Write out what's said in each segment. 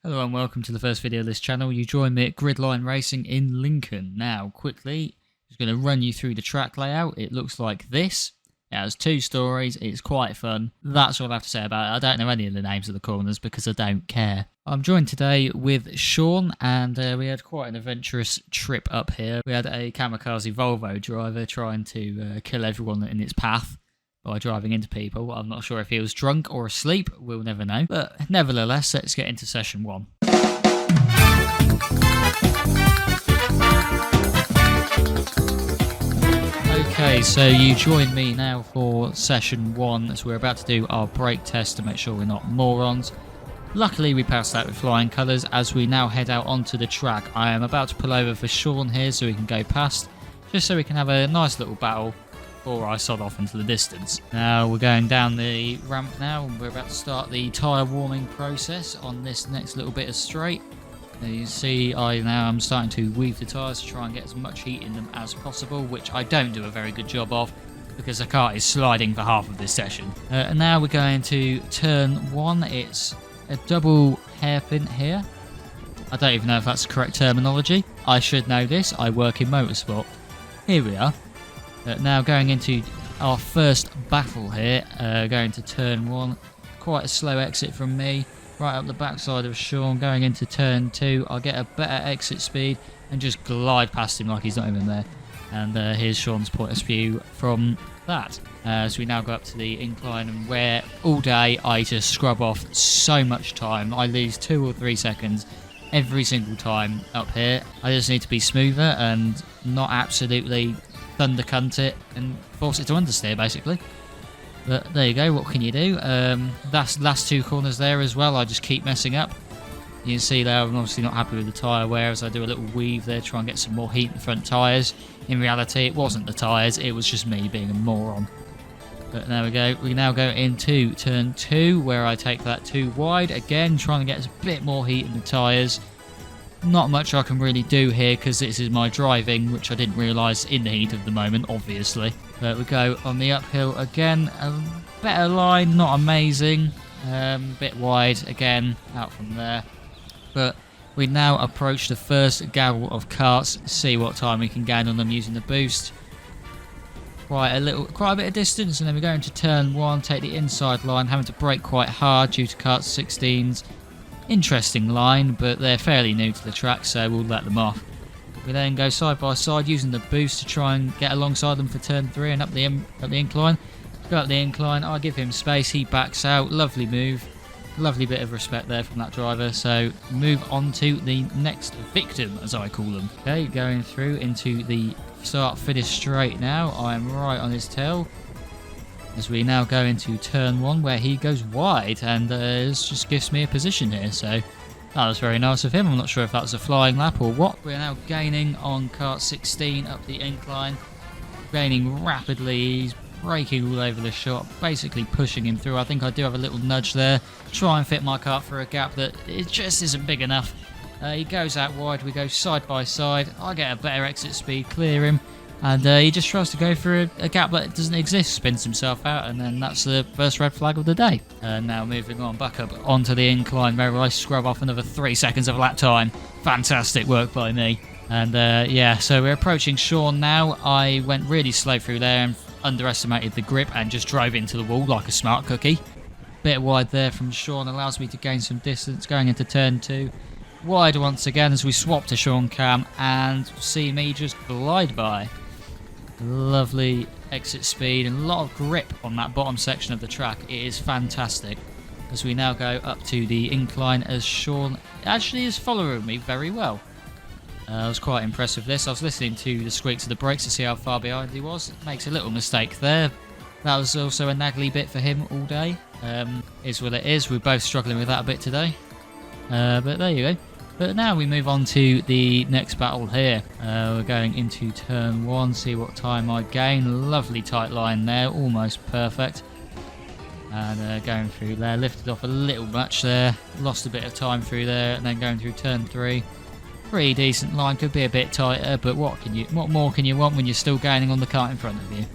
Hello and welcome to the first video of this channel. You join me at Gridline Racing in Lincoln. Now, quickly, I'm just going to run you through the track layout. It looks like this. It has 2 stories. It's quite fun. That's all I have to say about it. I don't know any of the names of the corners because I don't care. I'm joined today with Sean, and we had quite an adventurous trip up here. We had a kamikaze Volvo driver trying to kill everyone in its path by driving into people. I'm not sure if he was drunk or asleep, we'll never know. But nevertheless, let's get into session 1. Okay, so you join me now for session 1 as we're about to do our brake test to make sure we're not morons. Luckily we passed that with flying colours. As we now head out onto the track, I am about to pull over for Sean here so we can go past, just so we can have a nice little battle before I sod off into the distance. Now we're going down the ramp now, and we're about to start the tyre warming process on this next little bit of straight. Now you see I'm starting to weave the tyres to try and get as much heat in them as possible, which I don't do a very good job of because the car is sliding for half of this session. And now we're going to turn 1. It's a double hairpin here. I don't even know if that's the correct terminology. I should know this, I work in motorsport. Here we are. Now going into our first battle here, going to turn 1, quite a slow exit from me, right up the backside of Sean. Going into turn 2, I'll get a better exit speed and just glide past him like he's not even there. And here's Sean's point of view from that. So we now go up to the incline, and where all day I just scrub off so much time. I lose 2 or 3 seconds every single time up here. I just need to be smoother and not absolutely thunder cunt it and force it to understeer basically. But there you go, what can you do? That's last 2 corners there as well, I just keep messing up. You can see there I'm obviously not happy with the tyre wear as I do a little weave there, try and get some more heat in the front tyres. In reality it wasn't the tyres, it was just me being a moron. But there we go, we now go into turn 2 where I take that too wide, again trying to get a bit more heat in the tyres. Not much I can really do here because this is my driving, which I didn't realise in the heat of the moment, obviously. But we go on the uphill again, a better line, not amazing, bit wide again, out from there. But we now approach the first gaggle of karts, see what time we can gain on them using the boost. Quite a bit of distance, and then we go into turn 1, take the inside line, having to brake quite hard due to karts 16s. Interesting line, but they're fairly new to the track, so we'll let them off. We then go side by side using the boost to try and get alongside them for turn 3 and up the incline. Go up the incline, I give him space, he backs out, lovely move. Lovely bit of respect there from that driver, so move on to the next victim, as I call them. Okay, going through into the start-finish straight now, I'm right on his tail. As we now go into turn 1 where he goes wide and this just gives me a position here, so that was very nice of him. I'm not sure if that was a flying lap or what. We're now gaining on kart 16 up the incline, gaining rapidly. He's braking all over the shot, basically pushing him through. I think I do have a little nudge there, try and fit my kart through a gap that it just isn't big enough. He goes out wide, we go side by side, I get a better exit speed, clear him. And he just tries to go for a gap that doesn't exist, spins himself out, and then that's the first red flag of the day. Now moving on back up onto the incline where I scrub off another 3 seconds of lap time. Fantastic work by me. And yeah, so we're approaching Sean now. I went really slow through there and underestimated the grip and just drove into the wall like a smart cookie. Bit wide there from Sean, allows me to gain some distance going into turn 2. Wide once again as we swap to Sean Cam and see me just glide by. Lovely exit speed and a lot of grip on that bottom section of the track. It is fantastic. As we now go up to the incline, as Sean actually is following me very well. I was quite impressed with this. I was listening to the squeaks of the brakes to see how far behind he was. Makes a little mistake there. That was also a naggly bit for him all day. Is what it is. We're both struggling with that a bit today. But there you go. But now we move on to the next battle here. We're going into turn 1, see what time I gain. Lovely tight line there, almost perfect. And going through there, lifted off a little much there, lost a bit of time through there, and then going through turn 3. Pretty decent line, could be a bit tighter, but what more can you want when you're still gaining on the kart in front of you?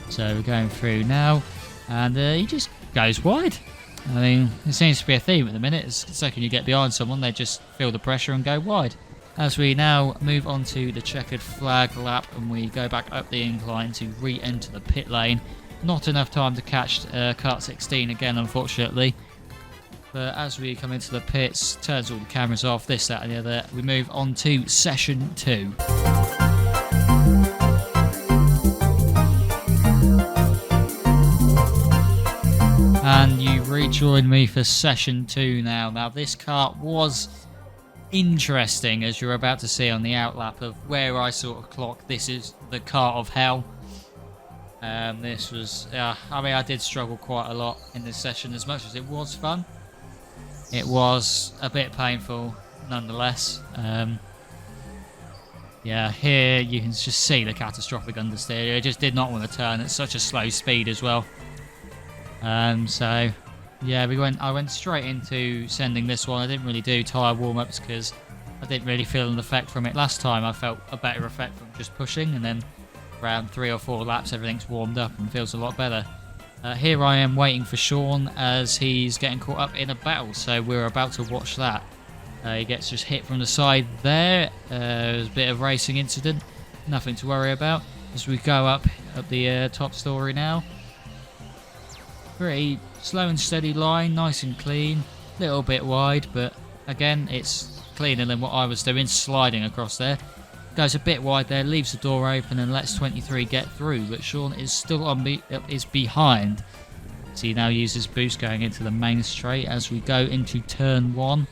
So we're going through now, and he just goes wide. I mean, it seems to be a theme at the minute. It's the second you get behind someone, they just feel the pressure and go wide. As we now move on to the checkered flag lap and we go back up the incline to re-enter the pit lane. Not enough time to catch kart 16 again, unfortunately. But as we come into the pits, turns all the cameras off, this, that and the other, we move on to session 2. And you rejoin me for session 2 now. Now this kart was interesting, as you're about to see on the outlap of where I sort of clock. This is the kart of hell. This was, I mean, I did struggle quite a lot in this session. As much as it was fun, it was a bit painful nonetheless. Yeah, here you can just see the catastrophic understeer. It just did not want to turn at such a slow speed as well. So yeah, I went straight into sending this one. I didn't really do tyre warm-ups because I didn't really feel an effect from it last time. I felt a better effect from just pushing, and then around 3 or 4 laps everything's warmed up and feels a lot better. Here I am waiting for Sean as he's getting caught up in a battle, so we're about to watch that. He gets just hit from the side there. There's a bit of racing incident, nothing to worry about. As we go up the top story now. Pretty slow and steady line, nice and clean, little bit wide, but again it's cleaner than what I was doing, sliding across there. Goes a bit wide there, leaves the door open and lets 23 get through, but Sean is still is behind. So he now uses boost going into the main straight as we go into turn 1.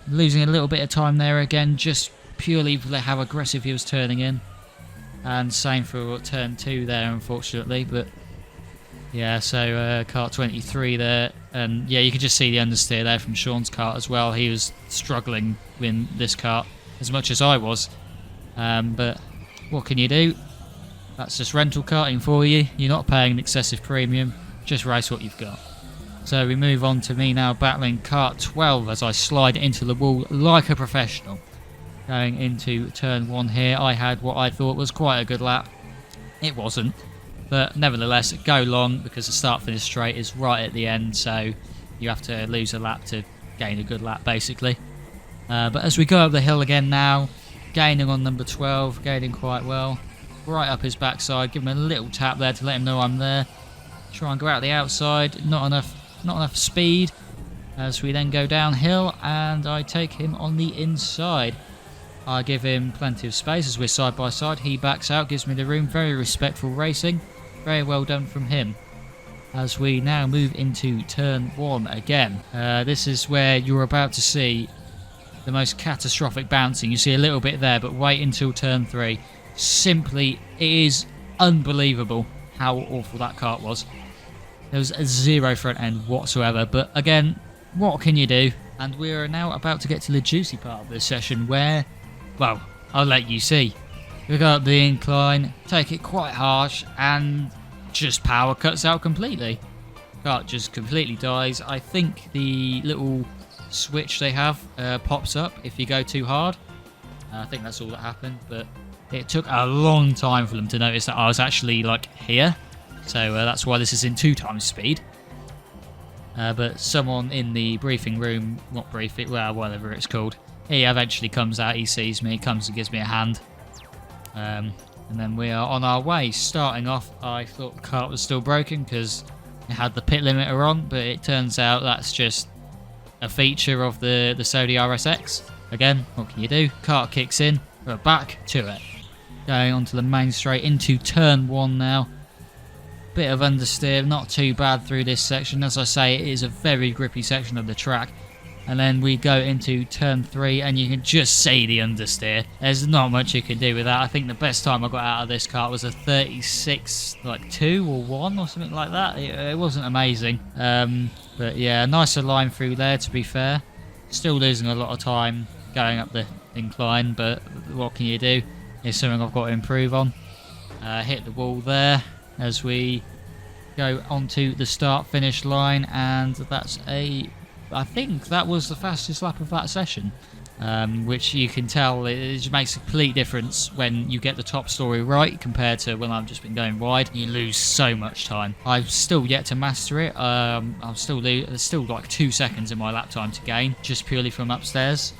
Losing a little bit of time there again, just purely for how aggressive he was turning in. And same for turn 2 there, unfortunately, but yeah, so kart 23 there, and yeah, you can just see the understeer there from Sean's kart as well. He was struggling in this kart as much as I was, but what can you do? That's just rental karting for you. You're not paying an excessive premium, just race what you've got. So we move on to me now battling kart 12 as I slide into the wall like a professional. Going into turn 1 here, I had what I thought was quite a good lap. It wasn't. But nevertheless, go long because the start-finish straight is right at the end, so you have to lose a lap to gain a good lap, basically. But as we go up the hill again now, gaining on number 12, gaining quite well. Right up his backside, give him a little tap there to let him know I'm there. Try and go out the outside, not enough speed. As we then go downhill, and I take him on the inside. I give him plenty of space as we're side by side. He backs out, gives me the room. Very respectful racing. Very well done from him. As we now move into turn 1 again. This is where you're about to see the most catastrophic bouncing. You see a little bit there, but wait until turn 3. Simply, it is unbelievable how awful that kart was. There was a zero front end whatsoever, but again, what can you do? And we are now about to get to the juicy part of this session where, well, I'll let you see. We go up the incline, take it quite harsh, and just power cuts out completely. Kart just completely dies. I think the little switch they have pops up if you go too hard. I think that's all that happened, but it took a long time for them to notice that I was actually like here. So that's why this is in 2 times speed. But someone in the briefing room, not briefing, well, whatever it's called, he eventually comes out, he sees me, comes and gives me a hand. And then we are on our way. Starting off, I thought the kart was still broken because it had the pit limiter on, but it turns out that's just a feature of the Saudi RSX. Again, what can you do? Kart kicks in, we're back to it. Going onto the main straight into turn 1 now. Bit of understeer, not too bad through this section. As I say, it is a very grippy section of the track. And then we go into turn 3 and you can just see the understeer. There's not much you can do with that. I think the best time I got out of this kart was a 36, like 2 or 1 or something like that. It wasn't amazing. But yeah, nicer line through there, to be fair. Still losing a lot of time going up the incline, but what can you do? It's something I've got to improve on. Hit the wall there as we go onto the start-finish line, and that's I think that was the fastest lap of that session. which you can tell it just makes a complete difference when you get the top story right compared to when I've just been going wide. You lose so much time. I've still yet to master it. There's still like 2 seconds in my lap time to gain, just purely from upstairs.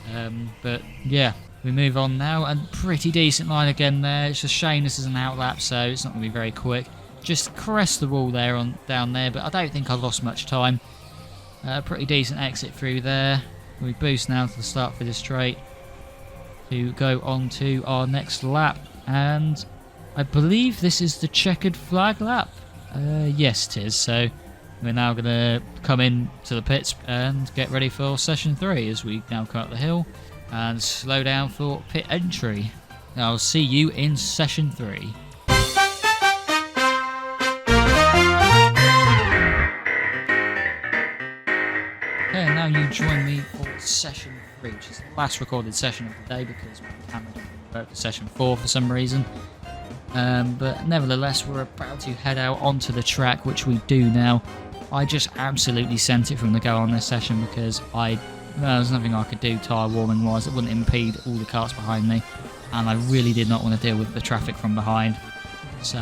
But yeah, we move on now, and pretty decent line again there. It's a shame this is an outlap, so it's not going to be very quick. Just caress the wall there down there, but I don't think I lost much time. Pretty decent exit through there. We boost now to the start for the straight to go on to our next lap, and I believe this is the checkered flag lap. Yes, it is. So we're now going to come in to the pits and get ready for session 3 as we now come up the hill and slow down for pit entry. I'll see you in session 3. Okay, now you join me for session 3, which is the last recorded session of the day because my camera didn't work for session 4 for some reason. But nevertheless, we're about to head out onto the track, which we do now. I just absolutely sent it from the go on this session because there's nothing I could do tyre warming wise that wouldn't impede all the karts behind me, and I really did not want to deal with the traffic from behind. So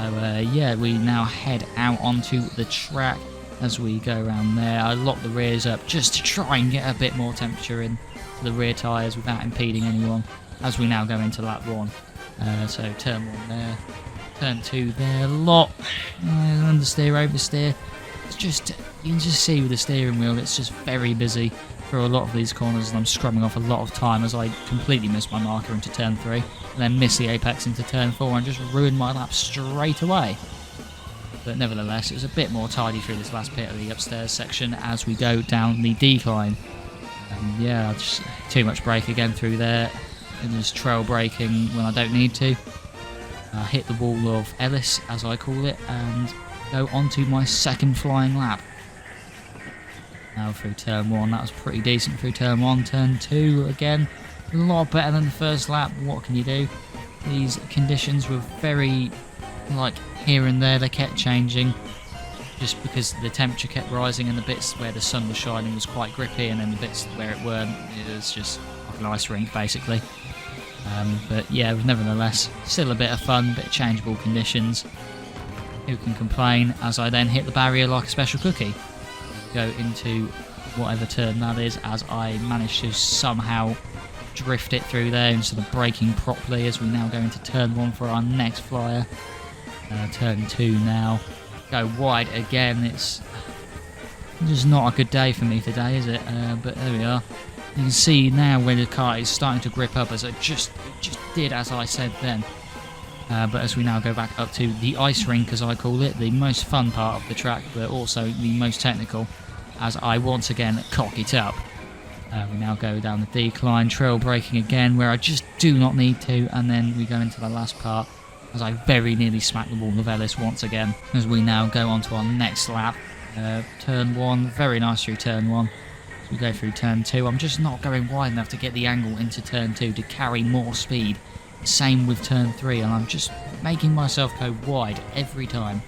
yeah, we now head out onto the track. As we go around there, I lock the rears up just to try and get a bit more temperature in the rear tyres without impeding anyone as we now go into lap 1. So turn 1 there, turn 2 there, lot, understeer, oversteer. It's just, you can just see with the steering wheel, it's just very busy for a lot of these corners, and I'm scrubbing off a lot of time as I completely miss my marker into turn 3 and then miss the apex into turn 4 and just ruin my lap straight away. But nevertheless, it was a bit more tidy through this last pit of the upstairs section as we go down the decline. Yeah, just too much brake again through there, and just trail braking when I don't need to. Hit the wall of Ellis, as I call it, and go onto my second flying lap. Now through turn 1, that was pretty decent through turn 1. Turn 2, again, a lot better than the first lap. What can you do? These conditions were very, like, here and there, they kept changing just because the temperature kept rising, and the bits where the sun was shining was quite grippy, and then the bits where it weren't, it was just like an ice rink basically. But yeah, nevertheless, still a bit of fun, bit of changeable conditions. Who can complain? As I then hit the barrier like a special cookie, go into whatever turn that is, as I managed to somehow drift it through there instead of braking properly, as we now go into turn 1 for our next flyer. Turn 2 now, go wide again. It's just not a good day for me today, is it? But there we are. You can see now where the car is starting to grip up, as it just did as I said then. But as we now go back up to the ice rink, as I call it, the most fun part of the track, but also the most technical, as I once again cock it up. We now go down the decline, trail braking again, where I just do not need to, and then we go into the last part, as I very nearly smack the wall of Ellis once again, as we now go on to our next lap. Turn 1, very nice through turn 1. As we go through turn 2, I'm just not going wide enough to get the angle into turn 2 to carry more speed. Same with turn 3, and I'm just making myself go wide every time.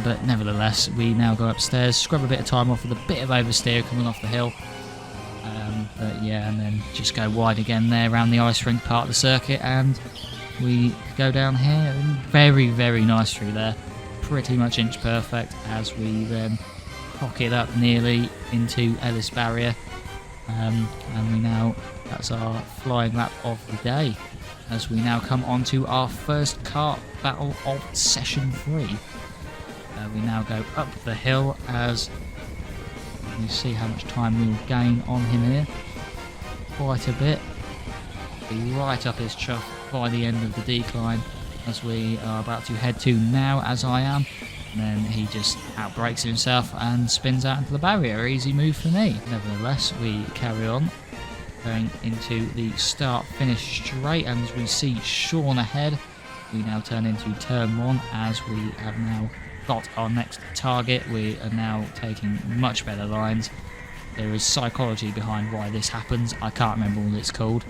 But nevertheless, we now go upstairs, scrub a bit of time off with a bit of oversteer coming off the hill. But yeah, and then just go wide again there around the ice rink part of the circuit, and we go down here, and very, very nice through there. Pretty much inch perfect, as we then cock it up nearly into Ellis barrier. And we now, that's our flying lap of the day, as we now come on to our first kart battle of session 3. We now go up the hill, as you see how much time we'll gain on him here. Quite a bit. Be right up his chuff by the end of the decline, as we are about to head to now, as I am. And then he just outbrakes himself and spins out into the barrier. Easy move for me. Nevertheless, we carry on going into the start-finish straight, and as we see Sean ahead, we now turn into turn 1, as we have now got our next target. We are now taking much better lines. There is psychology behind why this happens. I can't remember what it's called,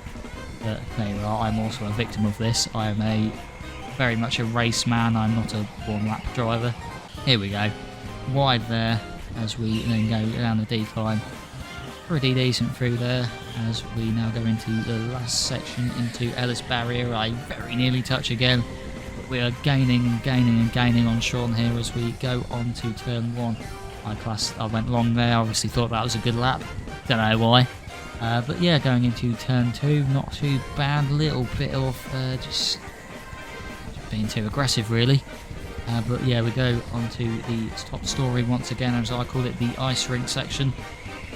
but there you are. I'm also a victim of this. I am very much a race man. I'm not a one-lap driver. Here we go. Wide there, as we then go down the decline. pretty decent through there as we now go into the last section into Ellis Barrier. I very nearly touch again, but we are gaining and gaining and gaining on Sean here as we go on to turn 1. I went long there, obviously thought that was a good lap, don't know why. But yeah, going into turn 2, not too bad, little bit off, just being too aggressive really. But yeah, we go on to the top story once again, as I call it, the ice rink section.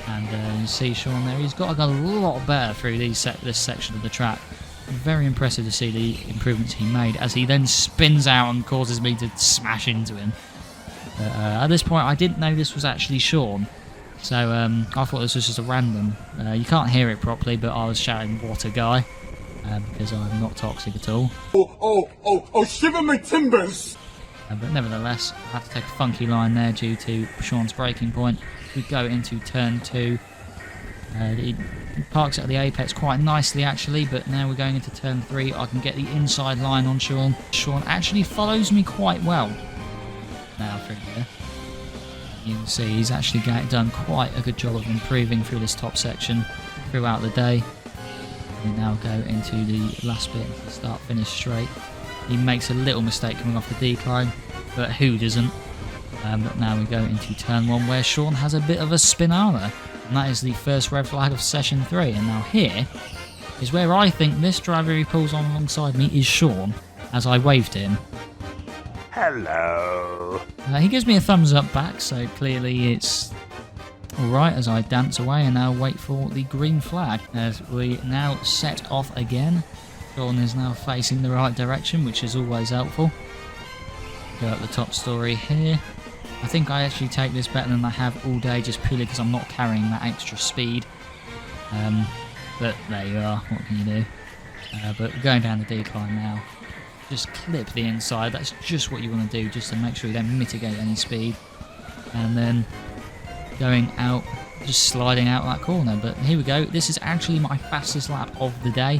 And you see Sean there, he's got to go a lot better through this section of the track. Very impressive to see the improvements he made as he then spins out and causes me to smash into him. At this point I didn't know this was actually Sean, so I thought this was just a random. You can't hear it properly, but I was shouting "what a guy" because I'm not toxic at all. Oh, shiver my timbers! But nevertheless, I have to take a funky line there due to Sean's braking point. We go into turn 2. He parks at the apex quite nicely actually, but now we're going into turn 3. I can get the inside line on Sean. Sean actually follows me quite well now through here. You can see he's actually done quite a good job of improving through this top section throughout the day. We now go into the last bit, the start-finish straight. He makes a little mistake coming off the decline, but who doesn't? But now we go into turn 1 where Sean has a bit of a spinara, and that is the first red flag of session 3. And now here is where I think this driver who pulls on alongside me is Sean, as I waved him. Hello. He gives me a thumbs up back, so clearly it's alright as I dance away and now wait for the green flag. As we now set off again. Sean is now facing the right direction, which is always helpful. Go up the top story here. I think I actually take this better than I have all day, just purely because I'm not carrying that extra speed. But there you are, what can you do? But we're going down the decline now. Just clip the inside, that's just what you want to do, just to make sure you don't mitigate any speed. And then going out, just sliding out that corner. But here we go, this is actually my fastest lap of the day.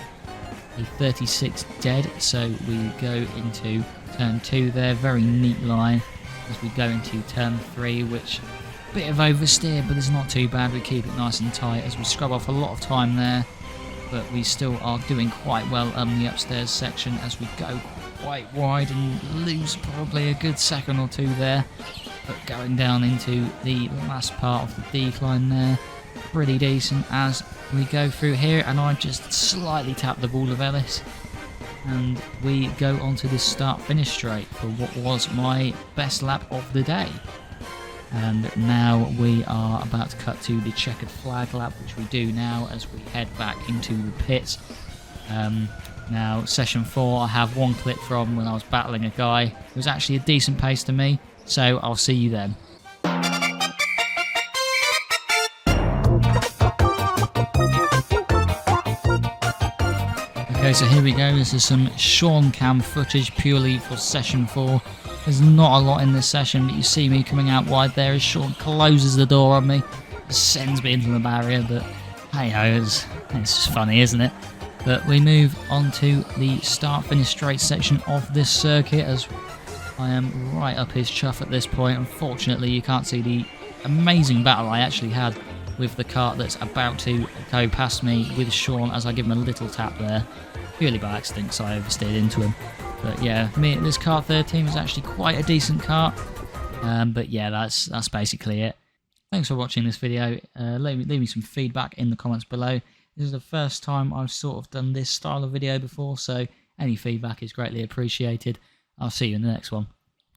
A 36 dead, so we go into turn 2 there, very neat line. As we go into turn 3, which bit of oversteer, but it's not too bad. We keep it nice and tight as we scrub off a lot of time there, but we still are doing quite well on the upstairs section as we go quite wide and lose probably a good second or two there. But going down into the last part of the decline there, pretty decent as we go through here, and I just slightly tap the ball of Ellis. And we go on to this start-finish straight for what was my best lap of the day. And now we are about to cut to the checkered flag lap, which we do now as we head back into the pits. Now, session 4, I have one clip from when I was battling a guy. It was actually a decent pace to me, so I'll see you then. Okay, so here we go. This is some Sean Cam footage purely for session 4. There's not a lot in this session, but you see me coming out wide there as Sean closes the door on me, sends me into the barrier, but hey ho, it's just funny, isn't it? But we move on to the start-finish straight section of this circuit as I am right up his chuff at this point. Unfortunately, you can't see the amazing battle I actually had with the kart that's about to go past me with Sean as I give him a little tap there, purely by accident because I oversteered into him. But yeah, for me, this kart 13 was actually quite a decent kart. But yeah, that's basically it. Thanks for watching this video. Leave me some feedback in the comments below. This is the first time I've sort of done this style of video before, so any feedback is greatly appreciated. I'll see you in the next one.